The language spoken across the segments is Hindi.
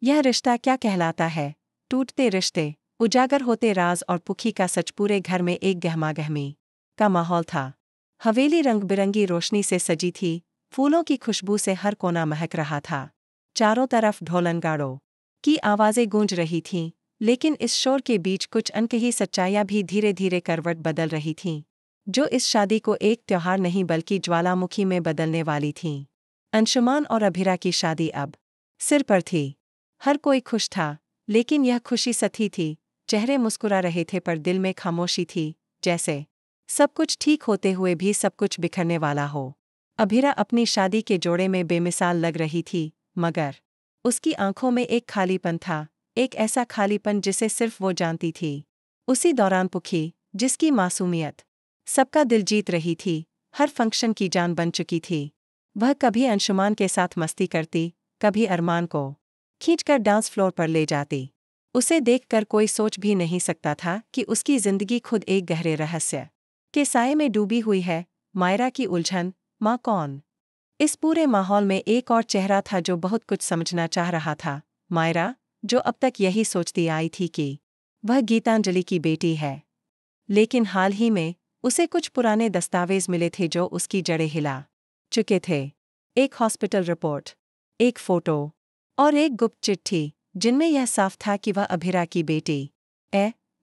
यह रिश्ता क्या कहलाता है? टूटते रिश्ते, उजागर होते राज और पुखी का सच। पूरे घर में एक गहमा-गहमी का माहौल था। हवेली रंग बिरंगी रोशनी से सजी थी, फूलों की खुशबू से हर कोना महक रहा था। चारों तरफ ढोलनगाड़ों की आवाज़ें गूंज रही थीं, लेकिन इस शोर के बीच कुछ अनकही सच्चाइयां भी धीरे धीरे करवट बदल रही थीं, जो इस शादी को एक त्योहार नहीं बल्कि ज्वालामुखी में बदलने वाली थीं। अंशुमान और अभिरा की शादी अब सिर पर थी। हर कोई खुश था, लेकिन यह खुशी सथी थी। चेहरे मुस्कुरा रहे थे पर दिल में खामोशी थी, जैसे सब कुछ ठीक होते हुए भी सब कुछ बिखरने वाला हो। अभिरा अपनी शादी के जोड़े में बेमिसाल लग रही थी, मगर उसकी आंखों में एक खालीपन था, एक ऐसा खालीपन जिसे सिर्फ वो जानती थी। उसी दौरान पुखी, जिसकी मासूमियत सबका दिल जीत रही थी, हर फंक्शन की जान बन चुकी थी। वह कभी अंशुमान के साथ मस्ती करती, कभी अरमान को खींचकर डांस फ्लोर पर ले जाती। उसे देखकर कोई सोच भी नहीं सकता था कि उसकी जिंदगी खुद एक गहरे रहस्य के साए में डूबी हुई है। मायरा की उलझन, माँ कौन? इस पूरे माहौल में एक और चेहरा था जो बहुत कुछ समझना चाह रहा था। मायरा, जो अब तक यही सोचती आई थी कि वह गीतांजलि की बेटी है, लेकिन हाल ही में उसे कुछ पुराने दस्तावेज मिले थे जो उसकी जड़ें हिला चुके थे। एक हॉस्पिटल रिपोर्ट, एक फोटो और एक गुप्त चिट्ठी, जिनमें यह साफ था कि वह अभिरा की बेटी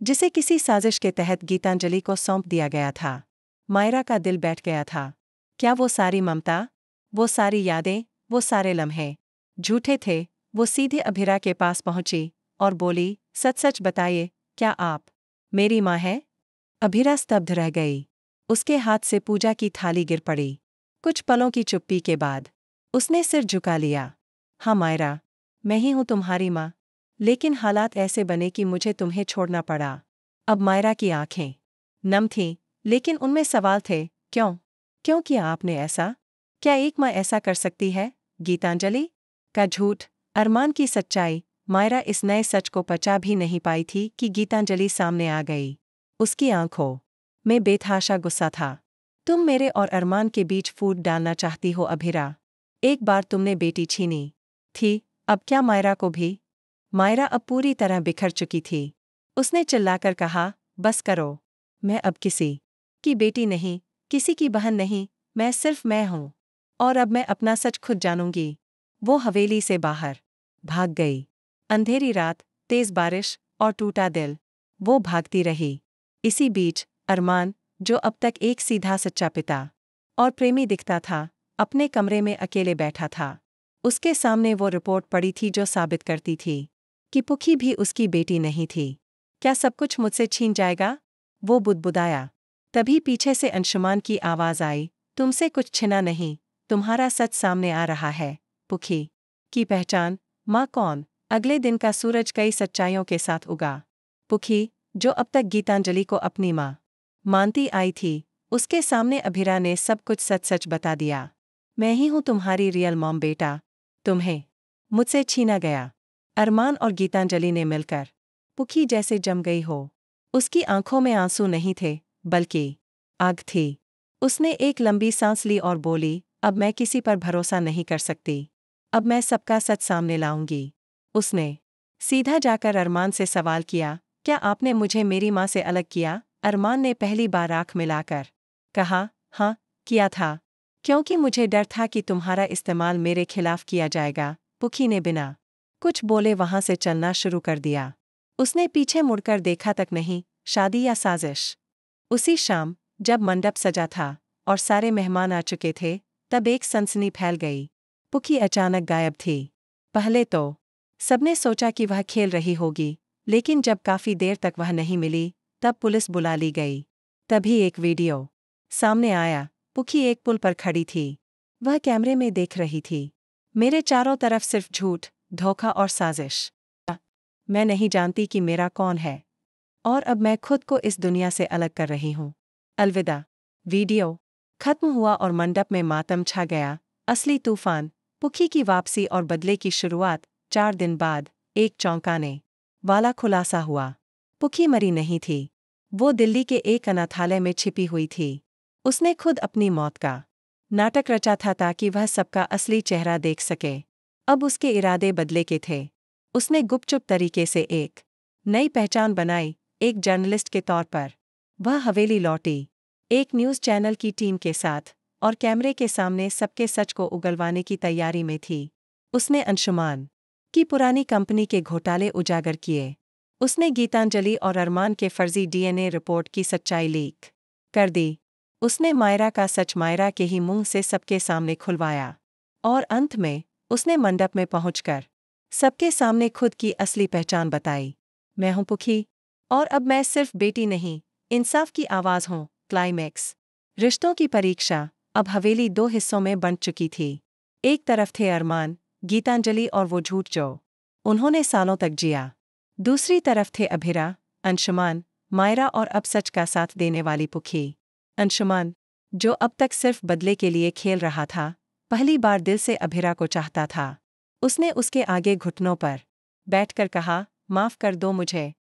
जिसे किसी साजिश के तहत गीतांजलि को सौंप दिया गया था। मायरा का दिल बैठ गया था। क्या वो सारी ममता, वो सारी यादें, वो सारे लम्हे झूठे थे? वो सीधे अभिरा के पास पहुंची और बोली, सच सच बताइए, क्या आप मेरी माँ हैं? अभिरा स्तब्ध रह गई। उसके हाथ से पूजा की थाली गिर पड़ी। कुछ पलों की चुप्पी के बाद उसने सिर झुका लिया। हाँ मायरा, मैं ही हूँ तुम्हारी माँ, लेकिन हालात ऐसे बने कि मुझे तुम्हें छोड़ना पड़ा। अब मायरा की आंखें नम थीं, लेकिन उनमें सवाल थे। क्यों? क्यों किया आपने ऐसा? क्या एक माँ ऐसा कर सकती है? गीतांजलि का झूठ, अरमान की सच्चाई। मायरा इस नए सच को पचा भी नहीं पाई थी कि गीतांजलि सामने आ गई। उसकी आंखों में बेतहाशा गुस्सा था। तुम मेरे और अरमान के बीच फूट डालना चाहती हो अभिरा। एक बार तुमने बेटी छीनी थी, अब क्या मायरा को भी? मायरा अब पूरी तरह बिखर चुकी थी। उसने चिल्लाकर कहा, बस करो। मैं अब किसी की बेटी नहीं, किसी की बहन नहीं, मैं सिर्फ मैं हूँ। और अब मैं अपना सच खुद जानूंगी। वो हवेली से बाहर भाग गई। अंधेरी रात, तेज बारिश और टूटा दिल, वो भागती रही। इसी बीच अरमान, जो अब तक एक सीधा सच्चा पिता और प्रेमी दिखता था, अपने कमरे में अकेले बैठा था। उसके सामने वो रिपोर्ट पड़ी थी जो साबित करती थी कि पुखी भी उसकी बेटी नहीं थी। क्या सब कुछ मुझसे छीन जाएगा? वो बुदबुदाया। तभी पीछे से अंशुमान की आवाज़ आई, तुमसे कुछ छिना नहीं, तुम्हारा सच सामने आ रहा है। पुखी की पहचान, माँ कौन? अगले दिन का सूरज कई सच्चाइयों के साथ उगा। पुखी, जो अब तक गीतांजलि को अपनी माँ मानती आई थी, उसके सामने अभिरा ने सब कुछ सच सच बता दिया। मैं ही हूँ तुम्हारी रियल मॉम बेटा, तुम्हें मुझसे छीना गया। अरमान और गीतांजलि ने मिलकर पुखी जैसे जम गई हो। उसकी आंखों में आंसू नहीं थे, बल्कि आग थी। उसने एक लंबी सांस ली और बोली, अब मैं किसी पर भरोसा नहीं कर सकती। अब मैं सबका सच सामने लाऊंगी। उसने सीधा जाकर अरमान से सवाल किया, क्या आपने मुझे मेरी माँ से अलग किया? अरमान ने पहली बार आंख मिलाकर कहा, हाँ, किया था, क्योंकि मुझे डर था कि तुम्हारा इस्तेमाल मेरे खिलाफ किया जाएगा। पुखी ने बिना कुछ बोले वहां से चलना शुरू कर दिया। उसने पीछे मुड़कर देखा तक नहीं। शादी या साजिश? उसी शाम, जब मंडप सजा था और सारे मेहमान आ चुके थे, तब एक सनसनी फैल गई। पुखी अचानक गायब थी। पहले तो सबने सोचा कि वह खेल रही होगी, लेकिन जब काफी देर तक वह नहीं मिली, तब पुलिस बुला ली गई। तभी एक वीडियो सामने आया। पुखी एक पुल पर खड़ी थी। वह कैमरे में देख रही थी, मेरे चारों तरफ सिर्फ झूठ, धोखा और साजिश। मैं नहीं जानती कि मेरा कौन है, और अब मैं खुद को इस दुनिया से अलग कर रही हूँ। अलविदा। वीडियो खत्म हुआ और मंडप में मातम छा गया। असली तूफान, पुखी की वापसी और बदले की शुरुआत। 4 दिन बाद एक चौंकाने वाला खुलासा हुआ। पुखी मरी नहीं थी। वो दिल्ली के एक अनाथालय में छिपी हुई थी। उसने खुद अपनी मौत का नाटक रचा था ताकि वह सबका असली चेहरा देख सके। अब उसके इरादे बदले के थे। उसने गुपचुप तरीके से एक नई पहचान बनाई, एक जर्नलिस्ट के तौर पर। वह हवेली लौटी, एक न्यूज़ चैनल की टीम के साथ, और कैमरे के सामने सबके सच को उगलवाने की तैयारी में थी। उसने अंशुमान की पुरानी कंपनी के घोटाले उजागर किए। उसने गीतांजलि और अरमान के फर्जी डीएनए रिपोर्ट की सच्चाई लीक कर दी। उसने मायरा का सच मायरा के ही मुंह से सबके सामने खुलवाया। और अंत में उसने मंडप में पहुंचकर सबके सामने खुद की असली पहचान बताई। मैं हूं पुखी, और अब मैं सिर्फ बेटी नहीं, इंसाफ की आवाज़ हूं। क्लाइमैक्स। रिश्तों की परीक्षा अब हवेली दो हिस्सों में बंट चुकी थी। एक तरफ थे अरमान, गीतांजलि और वो झूठ जो उन्होंने सालों तक जिया। दूसरी तरफ थे अभिरा, अंशुमान, मायरा और अब सच का साथ देने वाली पुखी। अंशुमान, जो अब तक सिर्फ बदले के लिए खेल रहा था, पहली बार दिल से अभिरा को चाहता था। उसने उसके आगे घुटनों पर बैठकर कहा, माफ़ कर दो मुझे।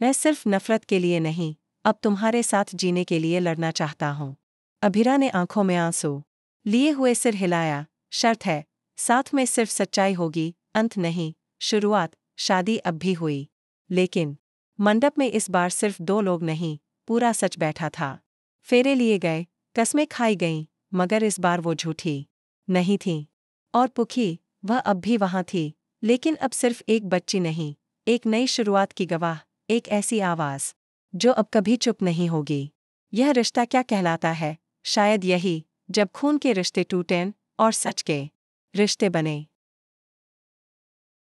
मैं सिर्फ नफरत के लिए नहीं, अब तुम्हारे साथ जीने के लिए लड़ना चाहता हूँ। अभिरा ने आंखों में आंसू लिए हुए सिर हिलाया। शर्त है, साथ में सिर्फ सच्चाई होगी, अंत नहीं, शुरुआत। शादी अब भी हुई, लेकिन मंडप में इस बार सिर्फ दो लोग नहीं, पूरा सच बैठा था। फेरे लिए गए, कस्में खाई गईं, मगर इस बार वो झूठी नहीं थी। और पुखी, वह अब भी वहां थी, लेकिन अब सिर्फ एक बच्ची नहीं, एक नई शुरुआत की गवाह, एक ऐसी आवाज़ जो अब कभी चुप नहीं होगी। यह रिश्ता क्या कहलाता है? शायद यही, जब खून के रिश्ते टूटें और सच के रिश्ते बने।